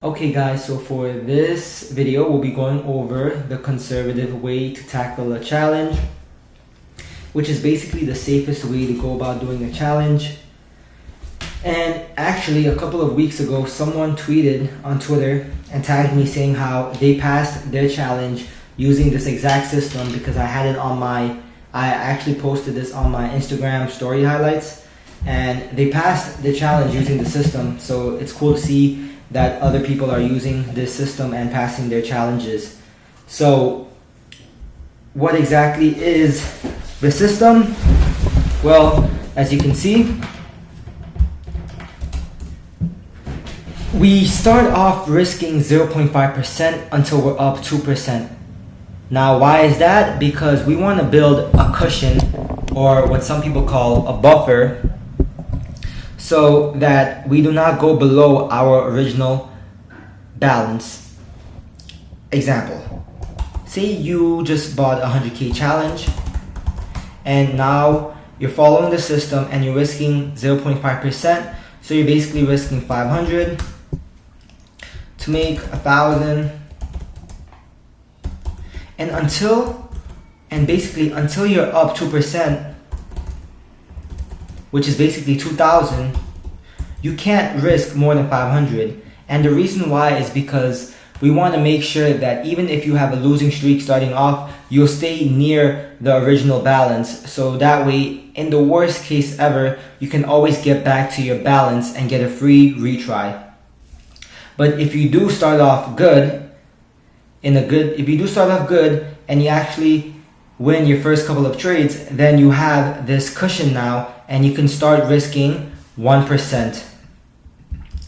Okay guys, so for this video we'll be going over the conservative way to tackle a challenge, which is basically the safest way to go about doing a challenge. And actually a couple of weeks ago someone tweeted on Twitter and tagged me saying how they passed their challenge using this exact system, because I had it on I actually posted this on my Instagram story highlights, and they passed the challenge using the system. So it's cool to see that other people are using this system and passing their challenges. So what exactly is the system? Well, as you can see, we start off risking 0.5% until we're up 2%. Now, why is that? Because we want to build a cushion, or what some people call a buffer, so that we do not go below our original balance. Example, say you just bought a 100K challenge and now you're following the system and you're risking 0.5%. So you're basically risking 500 to make 1,000, and until you're up 2%, which is basically 2,000, you can't risk more than 500. And the reason why is because we want to make sure that even if you have a losing streak starting off, you'll stay near the original balance. So that way, in the worst case ever, you can always get back to your balance and get a free retry. But if you do start off good, and you actually win your first couple of trades, then you have this cushion now, and you can start risking 1%.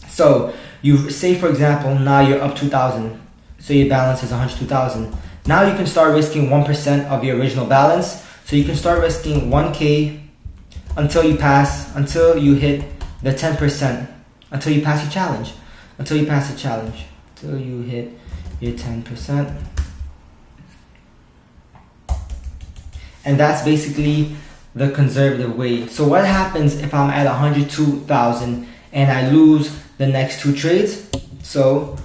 So you say, for example, now you're up 2,000. So your balance is 102,000. Now you can start risking 1% of your original balance. So you can start risking 1K until you hit the 10%, until you pass your challenge, until you hit your 10%. And that's basically the conservative way. So what happens if I'm at 102,000 and I lose the next two trades? So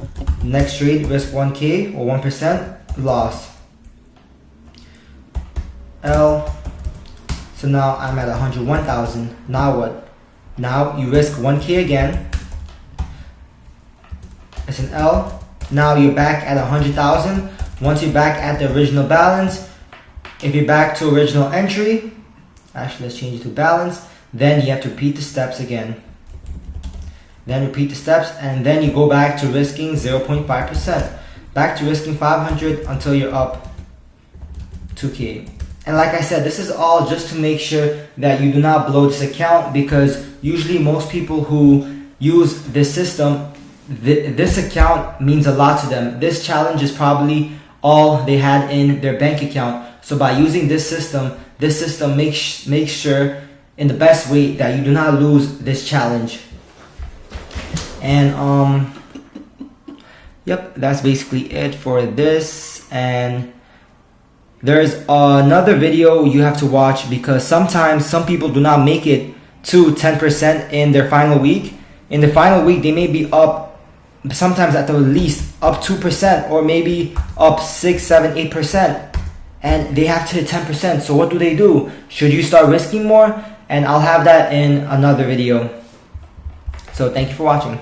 next trade, risk 1K or 1%, loss. L. So now I'm at 101,000. Now what? Now you risk 1K again. It's an L. Now you're back at 100,000. Once you're back at the original balance, if you're back to original entry, actually let's change it to balance, then you have to repeat the steps again. Then repeat the steps, and then you go back to risking 0.5%. Back to risking 500 until you're up 2K. And like I said, this is all just to make sure that you do not blow this account, because usually most people who use this system, this account means a lot to them. This challenge is probably all they had in their bank account. So by using this system makes sure in the best way that you do not lose this challenge. And yep, that's basically it for this. And there's another video you have to watch, because sometimes some people do not make it to 10% in their final week. In the final week, they may be up, sometimes at the least up 2%, or maybe up 6, 7, 8%. And they have to hit 10%. So what do? Should you start risking more? And I'll have that in another video. So thank you for watching.